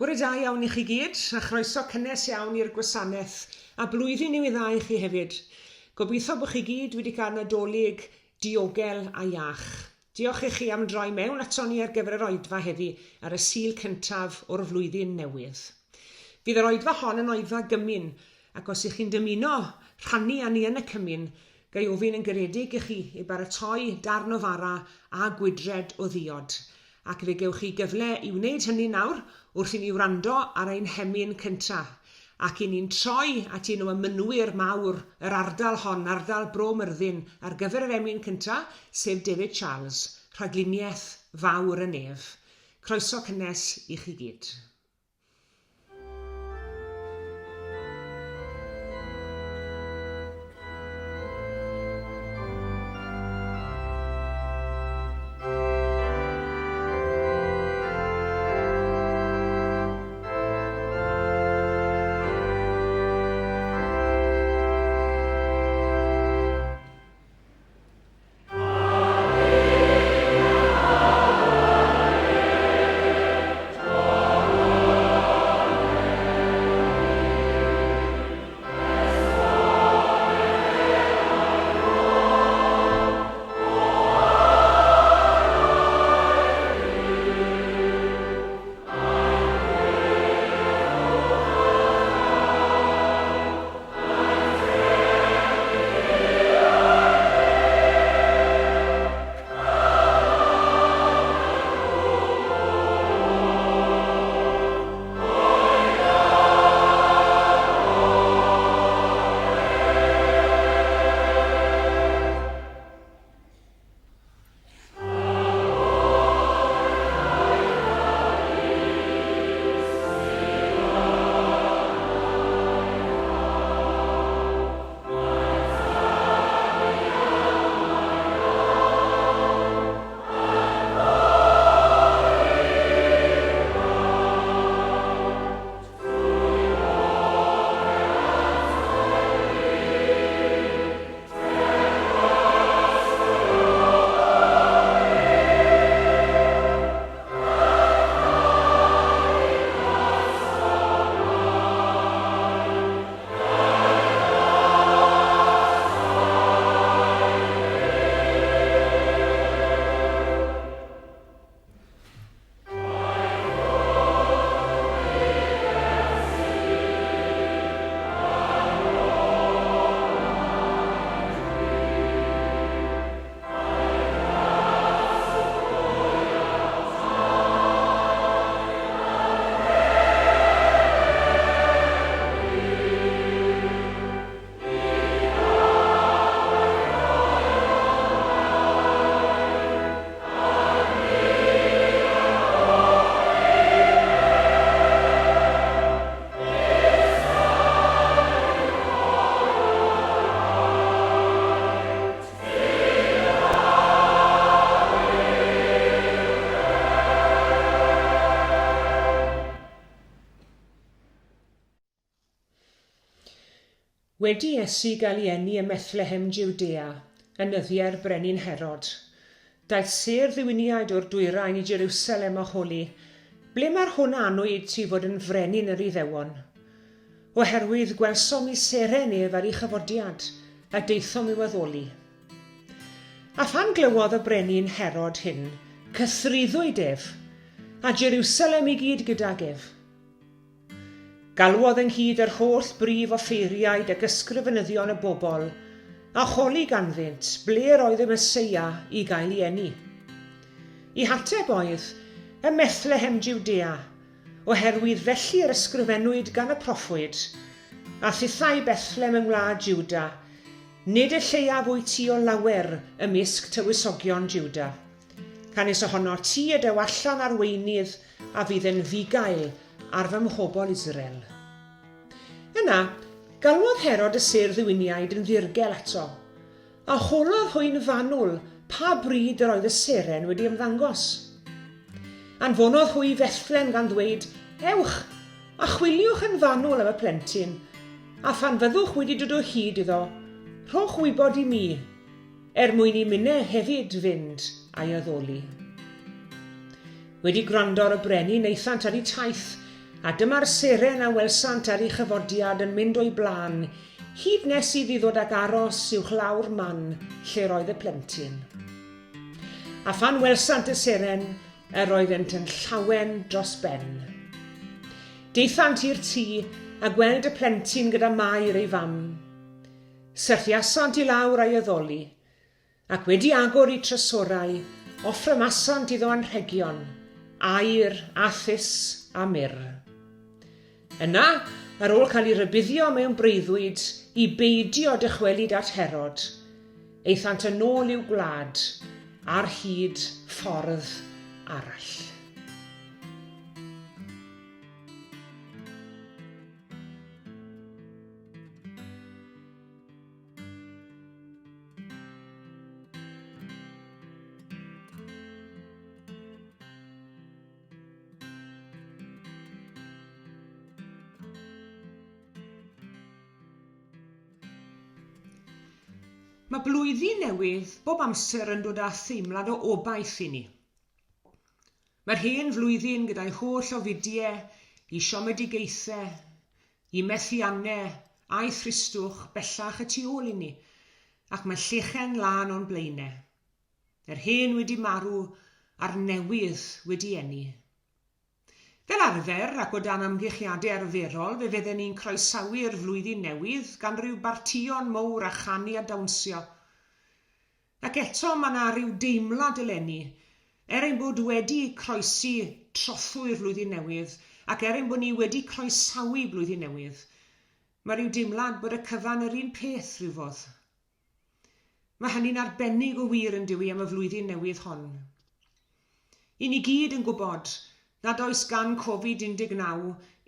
Bore da iawn i chi gyd, a chroeso cynnes iawn i'r gwasanaeth, a blwyddyn i ddau i chi hefyd. Gobeithio bod chi gyd wedi cael nadolig diogel a iach. Diolch i chi am droi mewn ato ni ar gyfer yr oedfa heddi ar y sil cyntaf o'r flwyddyn newydd. Fydd yr oedfa hon yn oedfa gymyn, ac os ych chi'n dymuno rhannu â ni yn y cymyn, gai ofyn yn garedig i chi i baratoi darn o fara a gwydred o ddiod. Ac fe gewch chi gyfle i wneud hynny nawr wrth i ni wrando ar ein hemyn cyntaf. Ac i ni'n troi at un o ymynwyr mawr yr ardal hon, ardal Bro Myrddin, ar gyfer yr emyn cyntaf, sef David Charles, rhagluniaeth fawr y nef. Croeso cynnes i chi gyd. Wedi Iesu gael ei eni ym Methlehem Jwdea, yn nyddiau'r brenin Herod. Daeth sêr ddiwyniaid o'r dwyrain i Jerusalem o holi, ble mae'r hwn anwyd ti fod yn frenin yr Iddewon. Oherwydd gwelsom i seren ef ar ei chyfodiad, a deithom i'w addoli. A phan glywodd y brenin Herod hyn, cythriddwyd ef, a Jerusalem i gyd gydag ef. Galwodd ynghyd yr holl brif offeiriaid ac ysgrifenyddion y bobl, a choli ganddynt ble'r oedd y Meseia i gael ei eni. I hateb oedd y Methlehem Jwdea, oherwydd felly yr ysgrifennwyd gan y proffwyd, a thithau Bethlem yng ngwlad Jwda, nid y lleiaf wyt ti o lawer ymysg tywysogion Jwda. Canis ohono ti y dew allan ar weinydd a fydd yn fugail ar fy mhobol Israel. Yna, galwodd Herod y sêr ddiwyniaid yn ddirgel eto, a holodd hwy'n fanwl pa bryd yr oedd y seren wedi ymddangos. Anfonodd hwy Fethlen gan ddweud, ewch, a chwiliwch yn fanwl am y plentyn, a phan fyddwch wedi dod o hyd iddo, rhowch wybod i mi, mwyn i minnau hefyd fynd a'i addoli. Wedi gwrando ar y brenin eithant ar ei taith, A dyma'r seren a welsant ar ei chyfodiad yn mynd o'i blaen, hyd nes iddi ddod ag aros uwch lawr man lle roedd y plentyn. A phan welsant y seren, yr oeddent yn llawen dros ben. Deithant i'r tŷ a gweld y plentyn gyda Mair ei fam. Syrthiasant i lawr a'i addoli, ac wedi agor i trysorau, offrymasant iddo anrhegion, aur, a thys a myr. Yna, ar ôl cael ei rybuddio mewn breuddwyd i beidio dychwelyd at Herod, eithant yn ôl i'w gwlad ar hyd ffordd arall. Mae blwyddyn newydd bob amser yn dod â theimlad o obaith i ni. Mae'r hen flwyddyn gyda'i holl ofidiau, i siomedigaethau, i methiannau a'i thristwch bellach y tu ôl i ni, ac mae llechen lan o'n blaenau. Yr hen wedi marw a'r newydd wedi enni. Fel arfer ac o dan amgylchiadau arferol, fe fydden ni'n croesawu'r flwyddyn newydd gan ryw bartion mowr a chanu a dawnsio. Ac eto mae yna ryw deimlad eleni, ein bod wedi croesi trothwy'r flwyddyn newydd ac ein bod ni wedi croesawu blwyddyn newydd. Mae ryw deimlad bod y cyfan yr un peth rhyw fodd. Mae hynny'n arbennig o wir yn dywi am y flwyddyn newydd hon. I ni gyd yn gwybod nad oes gan Covid-19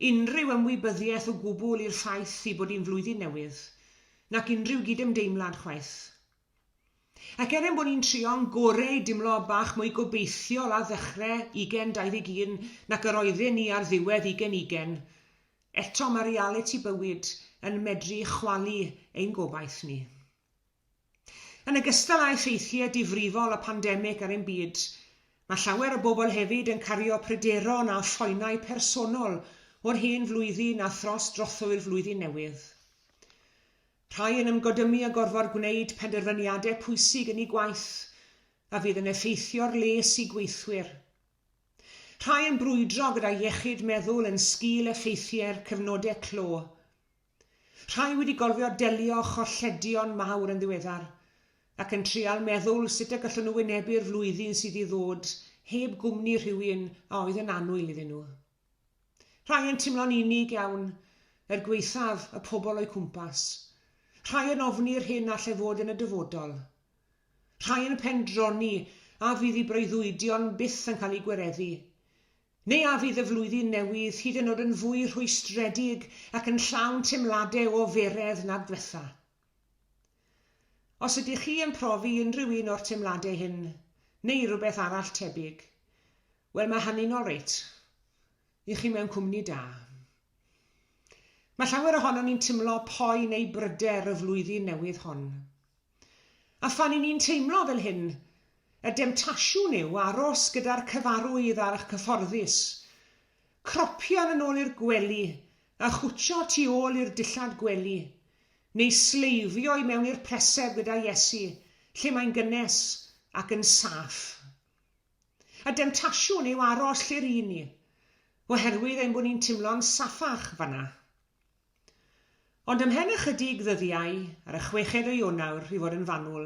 unrhyw ymwybyddiaeth o gwbl i'r ffaith i bod hi'n flwyddyn newydd, nac unrhyw gydymdeimlad chwaith. Ac bod ni'n trio'n gorau dimlo bach mwy gobeithiol a ddechrau 2021 nac yr oedden ni ar ddiwedd 2020, eto mae realiti bywyd yn medru chwalu ein gobaith ni. Yn ogystal â effeithiau difrifol y pandemig ar ein byd, mae llawer o bobl hefyd yn cario pryderon a phoenau personol o'r hen flwyddyn a thros drothwy'r flwyddyn newydd. Rhai yn ymgodymu a gorfod gwneud penderfyniadau pwysig yn ei gwaith a fydd yn effeithio'r les i gweithwyr. Rhai yn brwydro gyda iechyd meddwl yn sgil effeithiau'r cyfnodau clo. Rhai wedi gorfod delio chorlledion mawr yn ddiweddar ac yn trial meddwl sut y gallwn nhw wynebu'r flwyddyn sydd i ddod heb gwmni rhywun a oedd yn annwyl iddyn nhw. Rhai yn teimlo'n unig iawn, gweithaf y pobl o'i cwmpas. Rhai yn ofni'r hyn all ei fod yn y dyfodol. Rhai yn pendroni a fydd ei breuddwydion byth yn cael ei gwireddu. Neu a fydd y flwyddyn newydd hyd yn oed yn fwy rhwystredig ac yn llawn teimladau o feredd nad ddiwetha. Os ydych chi yn profi unrhyw un o'r teimladau hyn, neu rhywbeth arall tebyg, wel mae hynny'n olreit. I chi mewn cwmni da. Mae llawer ohonon ni'n teimlo poen neu bryder y flwyddyn newydd hon. A phan ni'n teimlo fel hyn, y demtasiwn yw aros gyda'r cyfarwydd a'r cyfforddus, cropian yn ôl i'r gwely a chwtio tu ôl i'r dillad gwely, neu sleifio i mewn i'r presef gyda Iesu, lle mae'n gynnes ac yn saff. A demtasiwn yw aros lle'r un ni, oherwydd ein bod ni'n teimlo'n saffach fanna. Ond ymhen ychydig ddyddiau, ar y 6 o Ionawr i fod yn fanwl,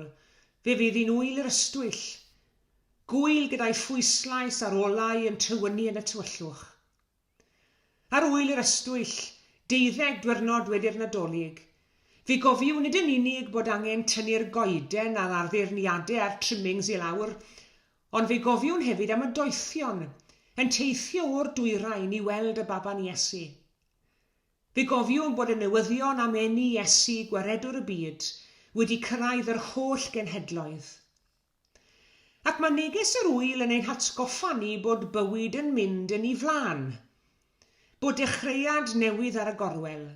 fe fydd hi'n wyl yr ystwyll, gwyl gyda'i phwyslais ar olau yn tywynu yn y tywyllwch. Ar wyl yr ystwyll, 12 diwrnod wedi'r Nadolig, fe gofiw nid yn unig bod angen tynnu'r goeden a'r arddeirniadau a'r trimmings i lawr, ond fe gofiwn hefyd am y doethion yn teithio o'r dwyrain i weld y baban Iesu. Fe gofiwn bod y newyddion am eni Iesu gwaredwr y byd wedi cyrraedd yr holl genhedloedd. Ac mae neges yr wyl yn ein hatgoffa ni bod bywyd yn mynd yn ei flaen, bod dechreuad newydd ar y gorwel,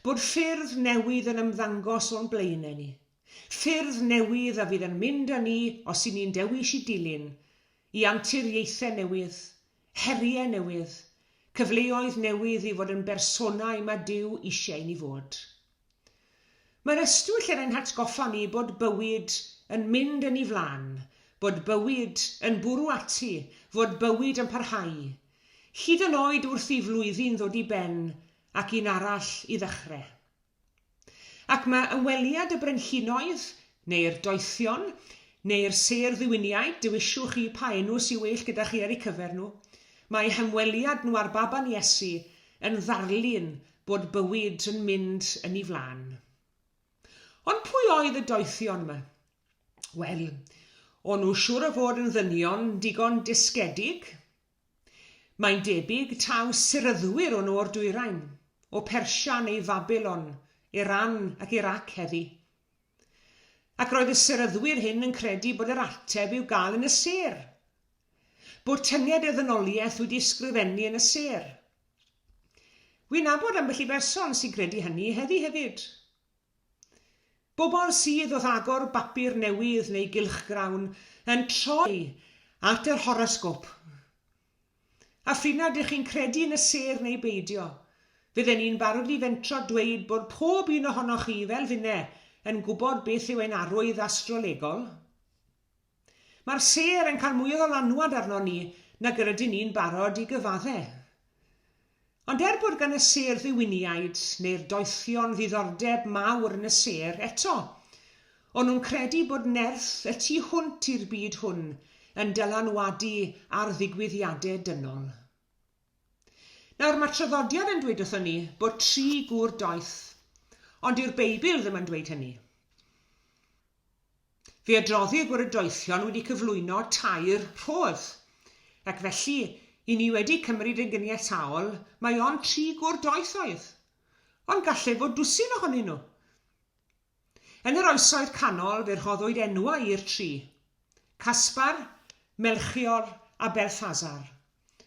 bod ffyrdd newydd yn ymddangos o'n blaenau ni, ffyrdd newydd a fydd yn mynd â ni os i ni'n dewis i dilyn, i anturiaethau newydd, heriau newydd, cyfleoedd newydd i fod yn bersonau mae Duw eisiau ni fod. Mae'r ystwyll yn ein hatgoffa ni bod bywyd yn mynd yn ei flaen, bod bywyd yn bwrw ati, fod bywyd yn parhau, hyd yn oed wrth i flwyddyn ddod i ben ac un arall i ddechrau. Ac mae ymweliad y brenhinoedd, neu'r doethion, neu'r sêr ddiwyniaid, dywisiwch chi pa enw sy'n well gyda chi ar eu cyfer nhw, mae hymweliad nhw ar baban Iesu yn ddarlun bod bywyd yn mynd yn ei flaen. Ond pwy oedd y doethion yma? Wel, o'n nhw siŵr o fod yn ddynion digon disgedig. Mae'n debyg taw siryddwyr o'n nhw o'r dwyrain, o Persia neu Babylon, Iran ac Irac heddi. Ac roedd y siryddwyr hyn yn credu bod yr ateb i'w gael yn y sêr, bod tynged y ddynoliaeth wedi ysgrifennu yn y sêr. Wi'n nabod ambell i berson sy'n credu hynny heddi hefyd. Bobl sydd oedd agor bapur newydd neu gylchgrawn yn troi at yr horosgop. A phryd nad ydych chi'n credu yn y sêr neu beidio, fydden ni'n barod i fentro dweud bod pob un ohonoch chi fel finne yn gwybod beth yw ein arwydd astrolegol. Mae'r sêr yn cael mwy o ddylanwad arno ni nag ydyn ni'n barod i gyfaddau. Ond bod gan y sêr ddiwyniaid neu'r doethion ddiddordeb mawr yn y sêr eto, o'n nhw'n credu bod nerth y tu hwnt i'r byd hwn yn dylanwadu ar ddigwyddiadau dynol. Nawr mae traddodiad yn dweud wrthon ni bod 3 gŵr doeth, ond yw'r Beibl ddim yn dweud hynny. Fe adroddir bod y doethion wedi cyflwyno 2 rhodd, ac felly i ni wedi cymryd yn gyniataol, mae ond 3 gŵr doeth oedd, ond gallai fod dwsin ohonyn nhw. Yn yr oesoedd canol fe rhoddwyd enwau i'r 3, Caspar, Melchior a Belthasar,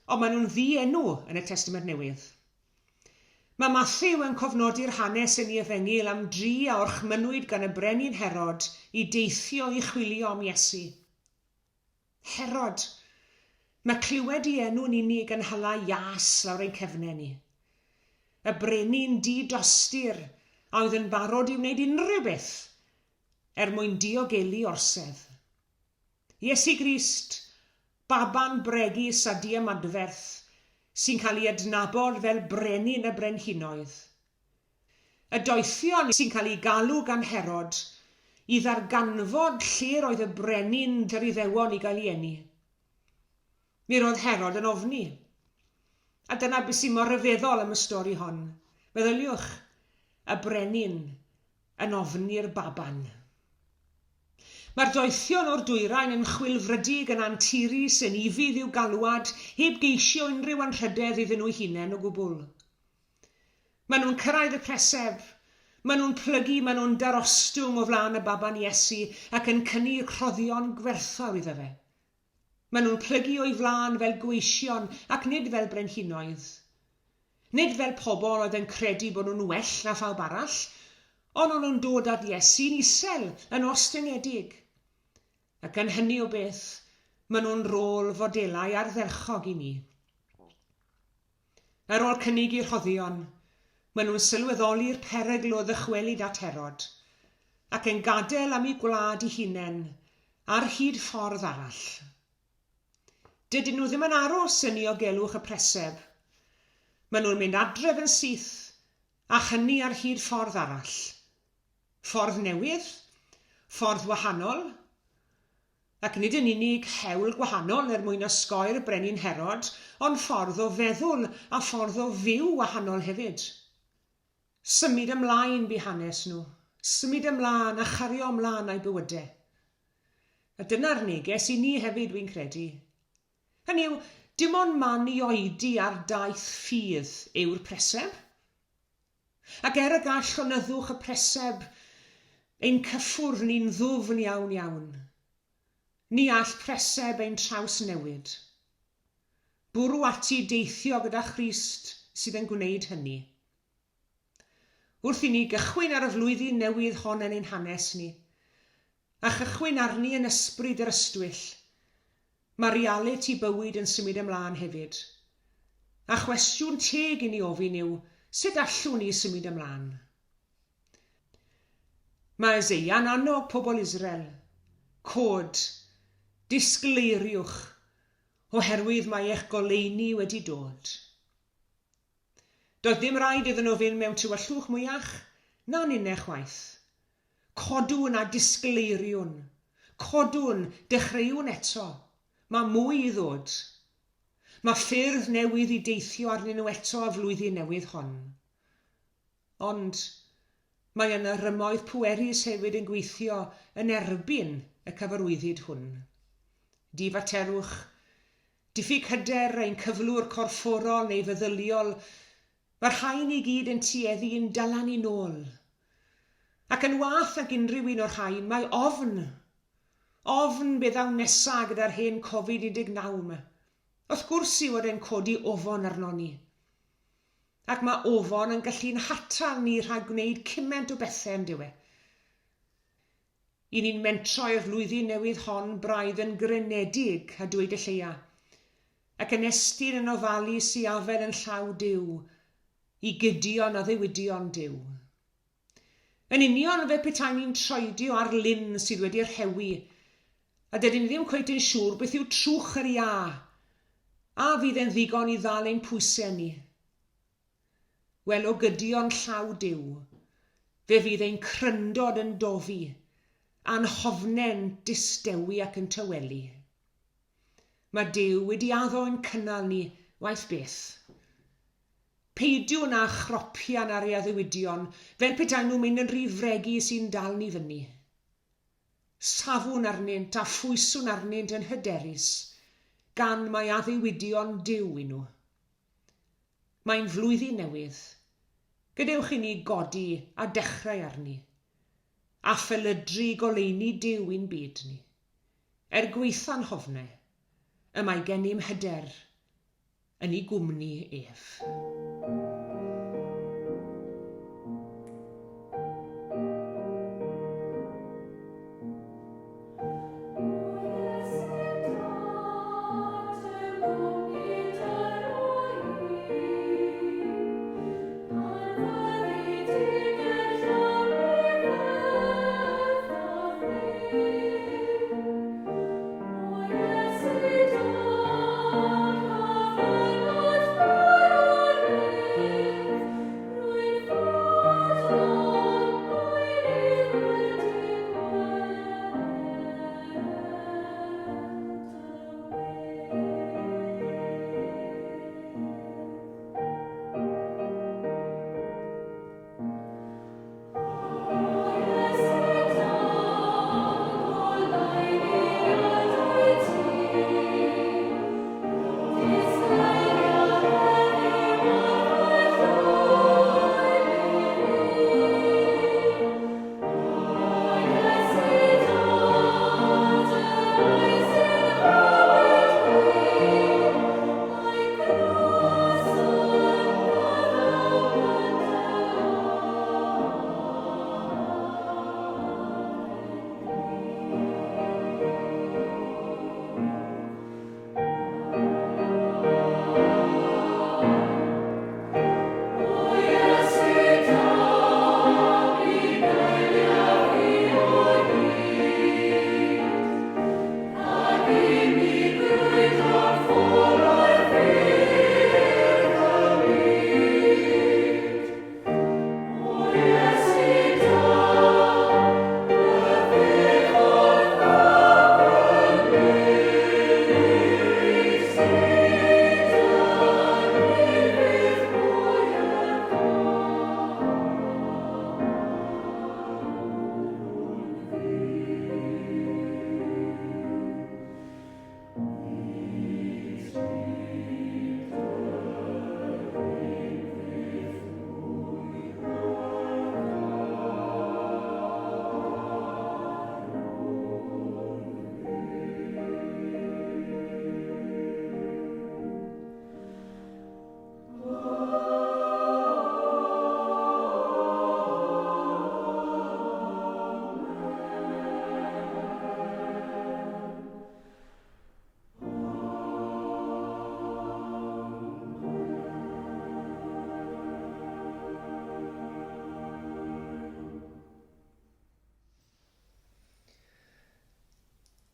ond maen nhw'n ddi-enw yn y Testament Newydd. Mae Mathew yn cofnodi'r hanes yn ei efengil am 3 a orchmynwyd gan y brenin Herod i deithio i chwilio am Iesu. Herod, mae clywed i enw'n unig yn hala ias lawr ein cefnau ni. Y brenin di-dostur a oedd yn barod i wneud unrhyw beth mwyn diogelu orsedd. Iesu Grist, baban bregus a diamadferth, sy'n cael ei adnabod fel brenin y brenhinoedd. Y doethion sy'n cael ei galw gan Herod i ddarganfod lle roedd y brenin yr Iddewon i gael ei eni. Mi roedd Herod yn ofni. A dyna beth sy'n mor ryfeddol am y stori hon. Meddyliwch, y brenin yn ofni'r baban. Mae'r doethion o'r dwyrain yn chwilfrydig yn anturus yn ifydd i'w galwad, heb geisio unrhyw anrhydedd iddyn nhw hunain o gwbl. Maen nhw'n cyrraedd y preseb, maen nhw'n plygu, maen nhw'n darostwng o flaen y baban Iesu ac yn cynnig rhoddion gwerthfawr iddo fe. Maen nhw'n plygu o'i flaen fel gweision ac nid fel brenhinoedd. Nid fel pobl oedd yn credu bod nhw'n well na phawb arall, ond o'n nhw'n dod at Iesu'n isel yn ostyngedig. Ac yn hynny o beth, maen nhw'n rôl fodelau ardderchog i ni. Ar ôl cynnig i'r rhoddion, maen nhw'n sylweddoli'r perygl o ddychwelyd at Herod, ac yn gadael am ei gwlad ei hunain ar hyd ffordd arall. Dydyn nhw ddim yn aros yn diogelwch y preseb. Maen nhw'n mynd adref yn syth, a hynny ar hyd ffordd arall. Ffordd newydd, ffordd wahanol, ac nid yn unig hewl gwahanol mwyn osgoi'r brenin Herod, ond ffordd o feddwl a ffordd o fyw wahanol hefyd. Symud ymlaen bu hanes nhw, symud ymlaen a chario ymlaen a'u bywydau. A dyna'r neges i ni hefyd dwi'n credu. Hynny yw, dim ond man i oedi ar daith ffydd yw'r preseb. Ac y gall llonyddwch y preseb ein cyffwr ni'n ddwfn iawn iawn. Ni all preseb ein traws newid. Bwrw ati deithio gyda Christ sydd yn gwneud hynny. Wrth i ni gychwyn ar y flwyddyn newydd hon yn ein hanes ni, a chychwyn arni yn ysbryd yr ystwyll, mae realiti bywyd yn symud ymlaen hefyd. A chwestiwn teg i ni ofyn yw, sut allwn ni symud ymlaen? Mae Eseia'n annog pobl Israel. Cod, disgleiriwch, oherwydd mae eich goleuni wedi dod. Doedd ddim rhaid iddyn nhw fynd mewn tywyllwch mwyach, na'n unne chwaith. Codwn a disgleiriwn. Codwn, dechreuwn eto. Mae mwy i ddod. Mae ffyrdd newydd i deithio arnyn nhw eto a flwyddyn newydd hon. Ond mae yna rymoedd pwerus hefyd yn gweithio yn erbyn y cyfarwyddyd hwn. Difaterwch, diffyg hyder ein cyflwr corfforol neu feddyliol, mae'r rhain i gyd yn tueddu yn dylan i nôl. Ac yn wath ag unrhyw un o'r rhain, mae ofn beth awn nesaf gyda'r hen Covid-19. Wrth gwrs i fod e'n codi ofon arno ni. Ac mae ofon yn gallu'n hatal ni rhag gwneud cymaint o bethau yn diwe. I ni'n mentro i'r flwyddyn newydd hon braidd yn grynedig a dweud y lleia, ac yn estyn yn ofalus i afel yn llaw Duw, i gydion a ddiwydion Duw. Yn union fe petai ni'n troedio ar lyn sydd wedi'r rhewi, a dydyn ni ddim cweit yn siŵr beth yw trwch yr ia, a fydd e'n ddigon i ddal ein pwysau ni. Wel, o gydion llaw Duw, fe fydd ein cryndod yn dofi, a'n hofne'n distewi ac yn tywelu. Mae Duw wedi addo yn cynnal ni waith beth. Peidiwn â chropian ar ei addewidion, fel petai nhw'n mynd yn rhy fregu sy'n dal ni fyny. Safwn arnynt a phwyswn arnynt yn hyderus, gan mae addewidion Duw i nhw. Mae'n flwyddyn newydd. Gadewch i ni godi a dechrau arni, a philydru goleuni Duw i'n byd ni. Gweitha'n hofnau, y mae gennym hyder yn ei gwmni ef.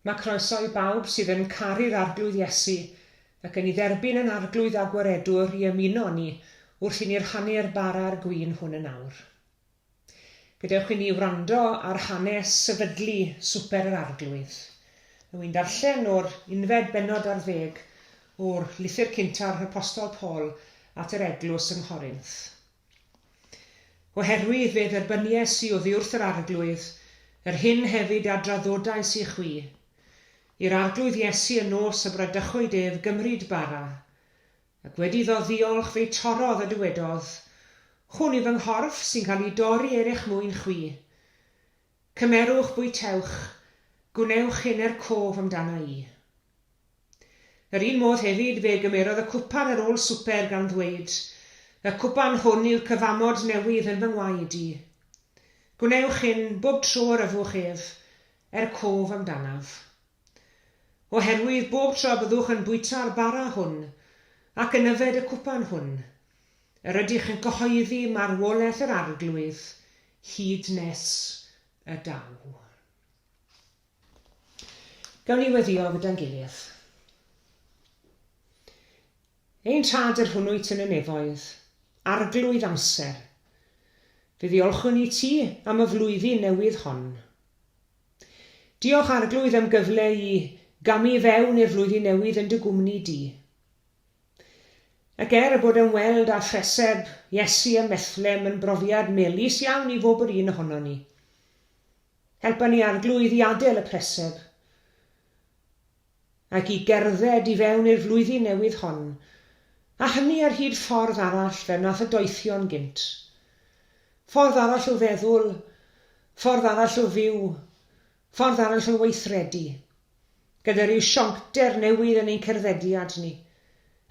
Mae croeso i bawb sydd yn caru'r arglwydd Iesu ac yn ei dderbyn yn arglwydd agweredwr i ymuno ni wrth i ni rhannu'r bara'r gwyn hwn yn awr. Gadewch i ni wrando ar hanes sefydlu swper yr arglwydd. Wy'n darllen o'r 11:10 o'r lythyr cynta'r Apostol Paul at yr eglwys yng Nghorinth. Oherwydd fe dderbyniais i oddi wrth yr arglwydd, yr hyn hefyd a draddodais i chwi, i'r arglwydd Iesu yn nos y bradychwyd ef gymryd bara, ac wedi iddo ddiolch fe'i torodd y dywedodd, hwn yw fy nghorff sy'n cael ei dorri er eich mwyn chwi. Cymerwch bwytewch, gwnewch hyn cof amdana i. Yr un modd hefyd fe gymerodd y cwpan ar ôl swper gan ddweud, y cwpan hwn yw'r cyfamod newydd yn fy ngwaed i. Gwnewch hyn bob tro yr yfwch ef, cof amdanaf. Oherwydd bob tro byddwch yn bwyta'r bara hwn, ac yn yfed y cwpan hwn, yr ydych yn cyhoeddi marwolaeth yr arglwydd, hyd nes y daw. Gawn ni weddio gyda'n gilydd. Ein tad yr hwnnwyt yn y nefoedd, arglwydd amser. Fe ddiolchwn i ti am y flwyddyn newydd hon. Diolch arglwydd am gyfle i gamu fewn i'r flwyddyn newydd yn dy gwmni di. Ac bod yn weld a phreseb Iesu a Methlem yn brofiad melys iawn i bob yr un ohono ni. Helpa ni arglwydd i adael y preseb, ac i gerdded i fewn i'r flwyddyn newydd hon, a hynny ar hyd ffordd arall fe nath y doethion gynt. Ffordd arall o feddwl, ffordd arall o fyw, ffordd arall o weithredu, gyda rhyw sioncter newydd yn ein cerddediad ni,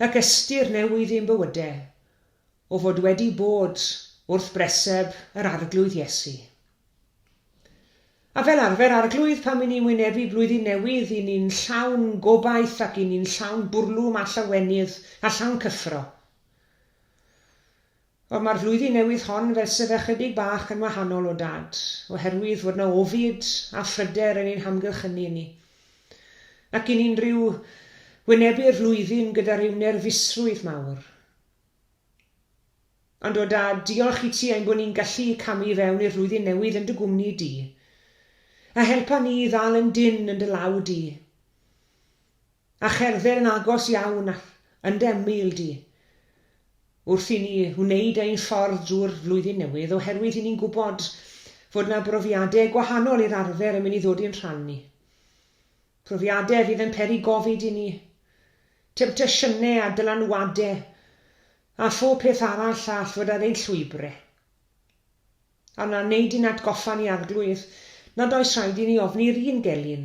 ac ystyr newydd i'n bywydau, o fod wedi bod wrth breseb yr arglwydd Iesu. A fel arfer arglwydd pan mynd ni'n wynebu blwyddyn newydd i ni'n llawn gobaith ac i ni'n llawn bwrlwm a llawenydd a llawn cyffro. Ond mae'r flwyddyn newydd hon fel sef ychydig bach yn wahanol o dad, oherwydd fod yna ofid a phryder yn ein hamgylchynu ni. Ac i ni'n rhyw wynebu'r flwyddyn gyda rhyw nerfusrwydd mawr. Ond o dad, diolch i ti ein bod ni'n gallu camu fewn i'r flwyddyn newydd yn dy gwmni di, a helpa ni i ddal yn dyn yn dy law di, a cherdded yn agos iawn yn dy ymyl di, wrth i ni wneud ein ffordd drwy'r flwyddyn newydd, oherwydd i ni'n gwybod fod yna brofiadau gwahanol i'r arfer yn mynd i ddod i'n rhan ni. Profiadau fydd yn peri gofid i ni, temptasiynau a dylanwadau, a phob peth arall all fod ar ein llwybrau. A na wneud i'n atgoffa ni arglwydd, nad oes rhaid i ni ofni'r un gelyn,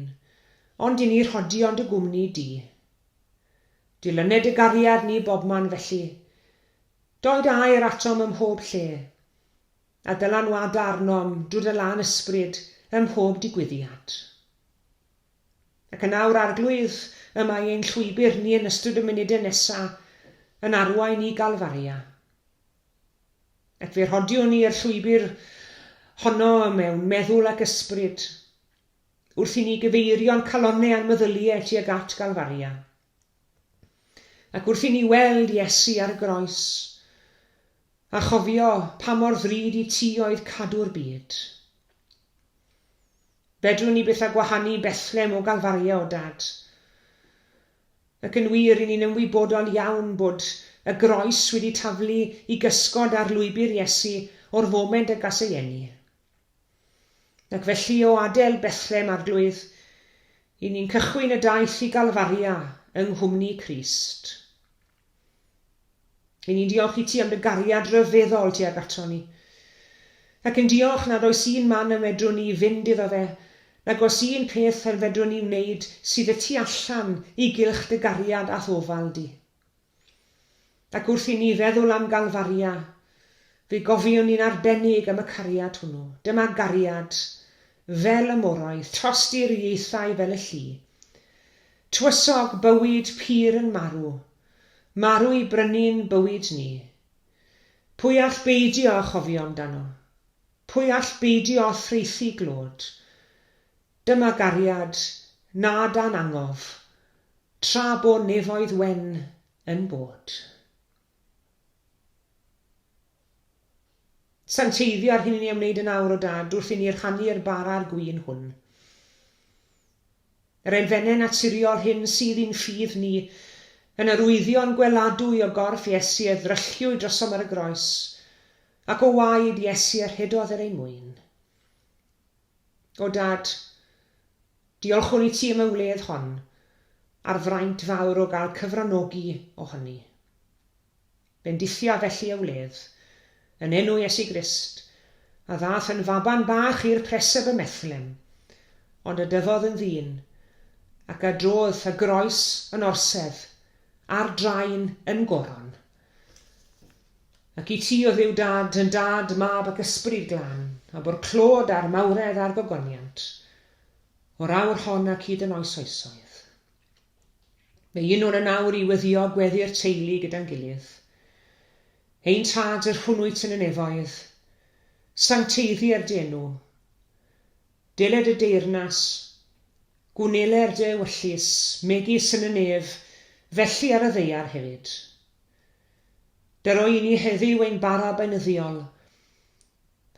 ond i ni rhodi ond y gwmni di. Dilyned y gariad ni bobman felly, doed air atom ym mhob lle, a dylanwad arnom drwy dy lan ysbryd ym mhob digwyddiad. Ac yn awr arglwydd y mae ein llwybr ni yn ystod y munudau nesaf yn arwain i Galfaria. Ac fe rhodiwn ni yr llwybr honno mewn meddwl ac ysbryd, wrth i ni gyfeirio'n calonnau a'n meddyliau tuag at Galfaria. Ac wrth i ni weld Iesu ar y groes, a chofio pa mor ddrud i ti oedd cadw'r byd. Bedwn ni byth a gwahanu Bethlem o Galfaria o dad. Ac yn wir i ni'n ymwybodol iawn bod y groes wedi taflu i gysgod ar lwybr Iesu o'r foment y gas ei eni. Ac felly o adael Bethlem arglwydd, i ni'n cychwyn y daith i Galfaria yng nghwmni Crist. I ni'n diolch i ti am dy gariad ryfeddol tuag ato ni. Ac yn diolch nad oes un man y medrwn ni fynd iddo fe, nag oes un peth yr fedrwn ni wneud sydd y tu allan i gylch dy gariad a thofal di. Ac wrth i ni feddwl am Galfaria, fe gofiwn ni'n arbennig am y cariad hwnnw. Dyma gariad, fel y moroedd, trosti'r ieithau fel y llu. Tywysog bywyd pur yn marw, marw i brynu'n bywyd ni. Pwy all beidio a chofio amdano? Pwy all beidio a threithi glod? Dyma gariad, na dan angof, tra bo nefoedd wen yn bod. Sa'n teiddio ar hyn i ni ymwneud yn awr o dad wrth i ni rhannu'r bara'r gwyn hwn. Yr elfennau naturiol hyn sydd i'n ffydd ni yn arwyddion gweladwy o gorff Iesu a ddrychiwyd drosom ar y groes, ac o waed Iesu a rhedodd yr ei mwyn. O dad, diolchwn i ti am y wledd hon, a'r fraint fawr o gael cyfranogi ohoni. Bendithia felly y wledd, yn enw Iesu Grist, a ddath yn faban bach i'r preseb y Methlem, ond y dyfodd yn ddyn, ac a drodd y groes yn orsedd, a'r draen yn goron. Ac i ti o ddiw dad yn dad, mab ac ysbryd glân, a bo'r clod a'r mawredd a'r gogoniant, o'r awr hon ac hyd yn oes oesoedd. Mae un o'n nawr i weddio gweddi'r teulu gyda'n gilydd. Ein tad yr hwnnwyt yn y nefoedd, sancteiddi'r denw, deled y deyrnas, gwneler dy wyllus, megis yn y nef, felly ar y ddeiar hefyd. Dyro i ni heddiw ein bara benyddiol,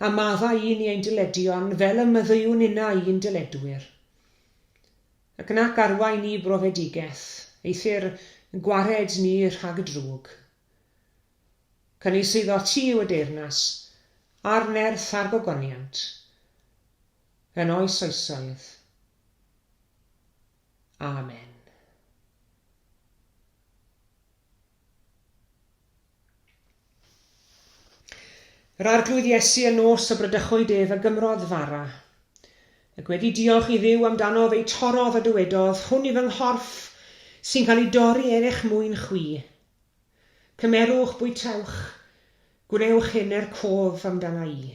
a madda i ni ein dyledion fel y myddiwn unna i'n dyledwyr. Ac nac arwain ni brofedigaeth, eithir gwared ni rhag drwg. Cynnig sydd o ti yw y deyrnas, a'r nerth a'r gogoniant, yn oes oesoedd. Amen. Yr arglwydd Iesu yn nos o brydychwyd ef a gymrodd fara, ac wedi diolch i Dduw amdano fe'i torodd a dywedodd, hwn i fy nghorff sy'n cael ei dorri er eich mwyn chwi. Cymerwch bwytewch, gwnewch hyn cof amdana i.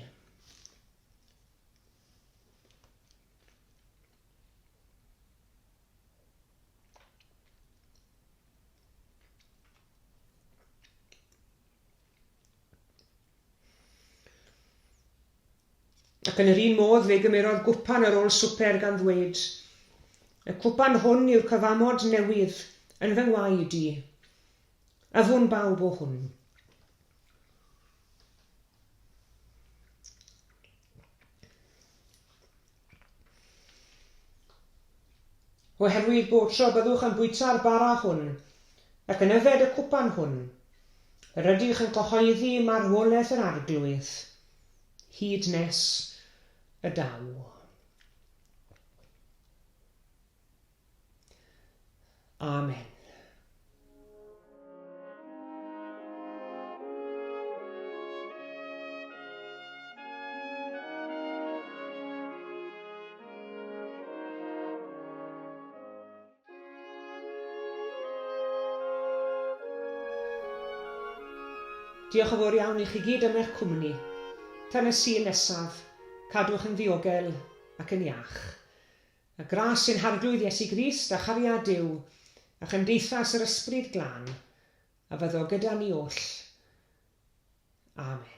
Ac yn yr un modd fe gymerodd gwpan ar ôl swper gan ddweud, y cwpan hwn yw'r cyfamod newydd yn fy ngwaed i, a fwn bawb o hwn. Oherwydd bod tro byddwch yn bwyta'r bara hwn, ac yn yfed y cwpan hwn, yr ydych yn cyhoeddi marwolaeth yr arglwydd, hyd nes y daw. Amen. Diolch yn fawr iawn i chi gyd am eich cwmni. Tan y Sul nesaf, cadwch yn ddiogel ac yn iach. A gras sy'n harglwydd Iesu Grist a chariad Duw, a chymdeithas yr ysbryd glân, a fyddo gyda ni oll. Amen.